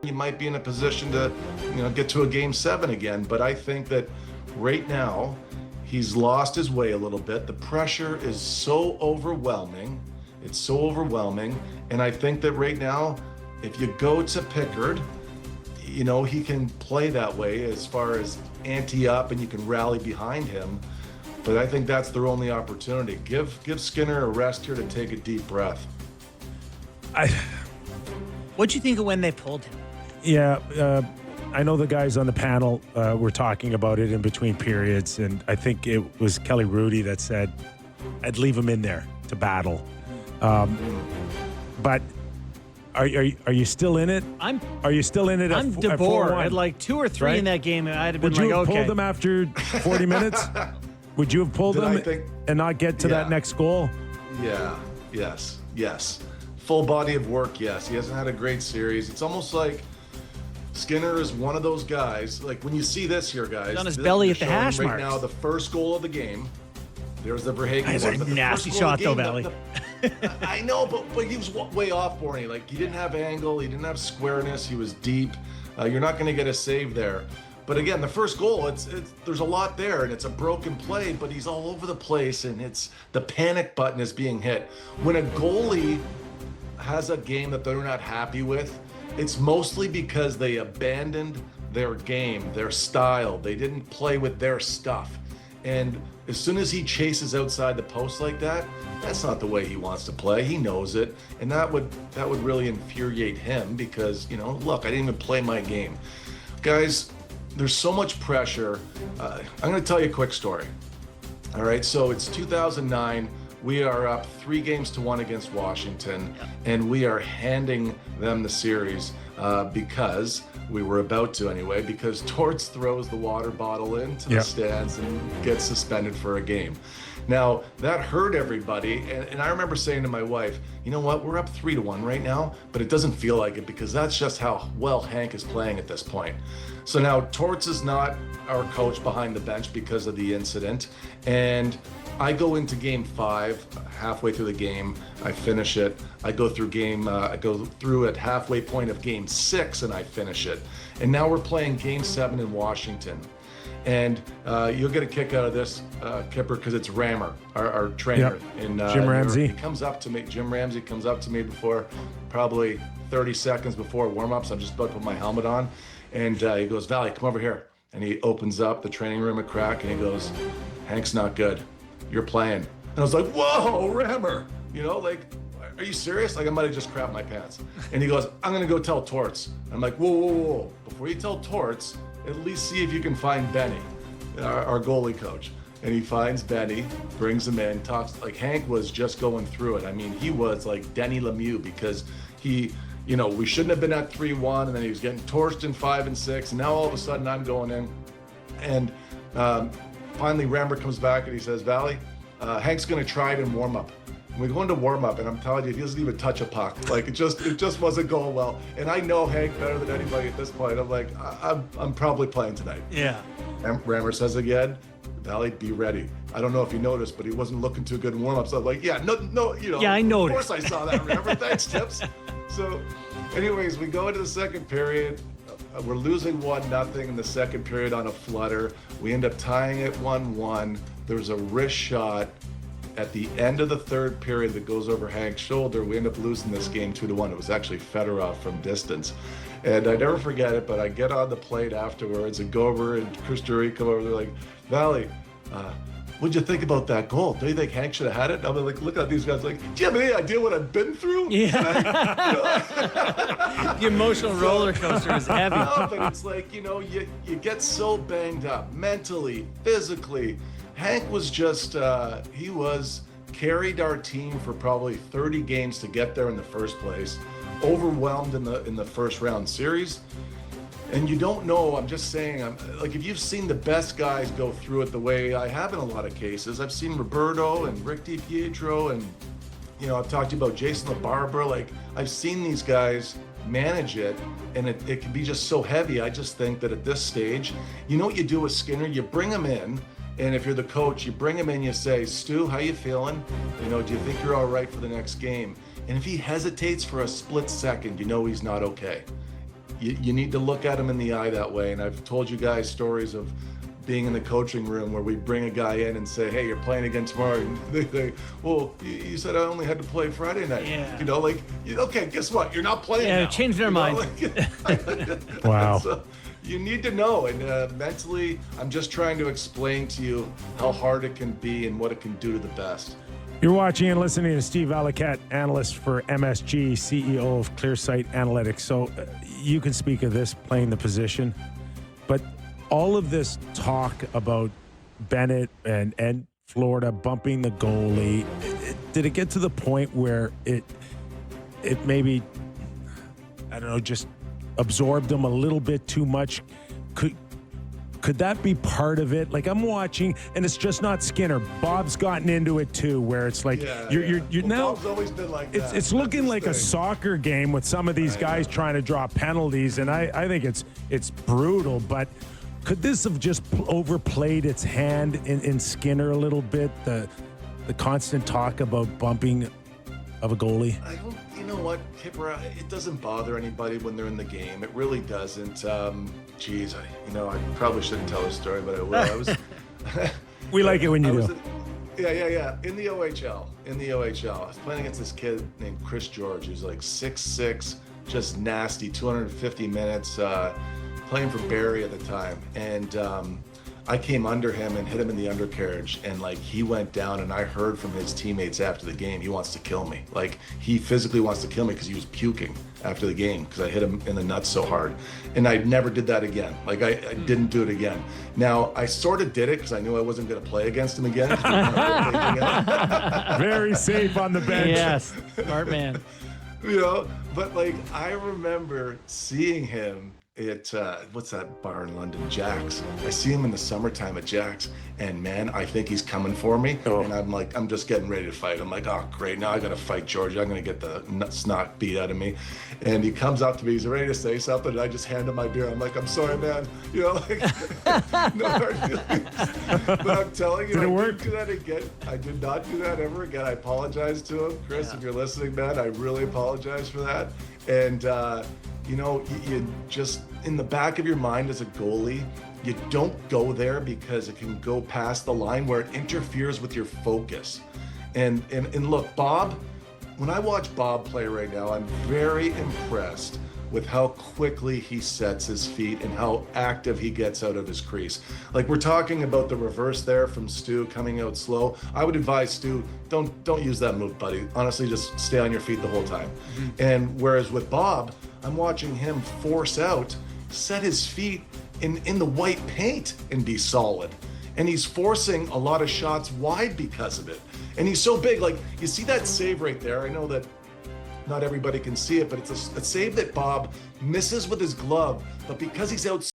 you might be in a position to, get to a game 7 again. But I think that right now he's lost his way a little bit. The pressure is so overwhelming. It's so overwhelming. And I think that right now, if you go to Pickard, he can play that way as far as ante up and you can rally behind him. But I think that's their only opportunity. Give Skinner a rest here to take a deep breath. What'd you think of when they pulled him? Yeah, I know the guys on the panel were talking about it in between periods, and I think it was Kelly Rudy that said, I'd leave him in there to battle. But are you still in it? Are you still in it? I'm DeBoer. At like 2 or 3 in that game, I'd have been Would you have okay. pulled them after 40 minutes? Would you have pulled them and not get to that next goal? Yeah. Yes. Full body of work. Yes. He hasn't had a great series. It's almost like Skinner is one of those guys. Like when you see this here, guys, he's on his belly at the hash right marks. now. The first goal of the game. There's the Verhaeghe That's one. a But the nasty first goal shot, of the though, game, Valley. I know, but he was way off, Borny. Like he didn't have angle. He didn't have squareness. He was deep. You're not going to get a save there. But again, the first goal, it's there's a lot there, and it's a broken play, but he's all over the place, and it's the panic button is being hit. When a goalie has a game that they're not happy with, it's mostly because they abandoned their game, their style. They didn't play with their stuff. And as soon as he chases outside the post like that, that's not the way he wants to play. He knows it, and that would really infuriate him because, look, I didn't even play my game. Guys, there's so much pressure. I'm going to tell you a quick story. All right, so it's 2009. We are up 3-1 against Washington, and we are handing them the series because we were about to anyway, because Torts throws the water bottle into the stands and gets suspended for a game. Now, that hurt everybody, and I remember saying to my wife, you know what, we're up 3-1 right now, but it doesn't feel like it because that's just how well Hank is playing at this point. So now Torts is not our coach behind the bench because of the incident, and I go into game 5, halfway through the game, I finish it. I go through at halfway point of game 6 and I finish it. And now we're playing game 7 in Washington. And you'll get a kick out of this, Kipper, because it's Rammer, our trainer. In, Jim Ramsey. He comes up to me, Jim Ramsey comes up to me before, probably 30 seconds before warm-ups. I'm just about to put my helmet on. And he goes, Valley, come over here. And he opens up the training room a crack and he goes, Hank's not good. You're playing. And I was like, whoa, Rammer. Are you serious? Like I might have just crapped my pants. And he goes, I'm going to go tell Torts. I'm like, whoa. Before you tell Torts, at least see if you can find Benny, our goalie coach. And he finds Benny, brings him in, talks. Like Hank was just going through it. I mean, he was like Denny Lemieux because he, we shouldn't have been at 3-1, and then he was getting torched in 5 and 6. And now all of a sudden I'm going in. And finally Ramber comes back and he says, Valley, Hank's going to try it in warm up. We go into warm up, and I'm telling you, he doesn't even touch a puck. Like it just wasn't going well. And I know Hank better than anybody at this point. I'm like, I'm probably playing tonight. Yeah. And Rammer says again, Valley, be ready. I don't know if you noticed, but he wasn't looking too good in warm up. So I'm like, yeah, no, Yeah, I noticed. Of course I saw that, Rammer. Thanks, Tips. So, anyways, we go into the second period. We're losing 1-0 in the second period on a flutter. We end up tying it 1-1. There's a wrist shot at the end of the third period that goes over Hank's shoulder. We end up losing this game 2-1. It was actually Fedorov from distance. And I never forget it, but I get on the plate afterwards and Gober and Chris Drury come over. They're like, Valley, what'd you think about that goal? Do you think Hank should have had it? I'm like, look at these guys like, do you have any idea what I've been through? Yeah. The emotional roller coaster is heavy. No, but it's like, you get so banged up mentally, physically. Hank was just, carried our team for probably 30 games to get there in the first place, overwhelmed in the first round series. And you don't know, I'm just saying, like if you've seen the best guys go through it the way I have in a lot of cases, I've seen Roberto and Rick DiPietro and, I've talked to you about Jason LaBarbera, like I've seen these guys manage it and it can be just so heavy. I just think that at this stage, you know what you do with Skinner? You bring him in. And if you're the coach, you bring him in, you say, Stu, how you feeling? Do you think you're all right for the next game? And if he hesitates for a split second, he's not okay. you need to look at him in the eye that way. And I've told you guys stories of being in the coaching room where we bring a guy in and say, hey, you're playing again tomorrow. And they say, well, you said I only had to play Friday night. Yeah. You know, like, okay, guess what? You're not playing Yeah, now. change their mind. Wow. So, you need to know. And mentally, I'm just trying to explain to you how hard it can be and what it can do to the best. You're watching and listening to Steve Valiquette, analyst for MSG, CEO of ClearSight Analytics. So you can speak of this, playing the position, but all of this talk about Bennett and Florida bumping the goalie, did it get to the point where it maybe, I don't know, just absorbed him a little bit too much? Could that be part of it? Like, I'm watching, and it's just not Skinner. Bob's gotten into it too, where it's like you're well, now. Bob's always been like that. It's looking like a thing. soccer game with some of these guys trying to draw penalties, and I think it's brutal. But could this have just overplayed its hand in Skinner a little bit? The constant talk about bumping of a goalie. I don't. You know what, Kipper? It doesn't bother anybody when they're in the game. It really doesn't. Geez, I probably shouldn't tell this story, but I will. I was. We like it when you do. Yeah. In the OHL. I was playing against this kid named Chris George, who's like 6'6", just nasty, 250 minutes, playing for Barrie at the time. And I came under him and hit him in the undercarriage, and like he went down, and I heard from his teammates after the game, he wants to kill me. Like, he physically wants to kill me because he was puking after the game because I hit him in the nuts so hard. And I never did that again. Like, I didn't do it again. Now, I sort of did it because I knew I wasn't going to play against him again. Very safe on the bench. Yes, smart man. But like, I remember seeing him at what's that bar in London, Jack's. I see him in the summertime at Jack's, and man, I think he's coming for me. And I'm just getting ready to fight. I'm like, oh great, now I gotta fight George. I'm gonna get the snot beat out of me. And he comes up to me, he's ready to say something, and I just hand him my beer. I'm like, I'm sorry, man. Like, no hard feelings. But I'm telling you, Did it I work? didn't do that again. I did not do that ever again. I apologize to him, Chris. If you're listening, man, I really apologize for that. And you just, in the back of your mind as a goalie, you don't go there because it can go past the line where it interferes with your focus. And look, Bob, when I watch Bob play right now, I'm very impressed with how quickly he sets his feet and how active he gets out of his crease. Like, we're talking about the reverse there from Stu coming out slow. I would advise Stu, don't use that move, buddy. Honestly, just stay on your feet the whole time. And whereas with Bob, I'm watching him force out, set his feet in the white paint and be solid. And he's forcing a lot of shots wide because of it. And he's so big. Like, you see that save right there? I know that not everybody can see it, but it's a save that Bob misses with his glove, but because he's out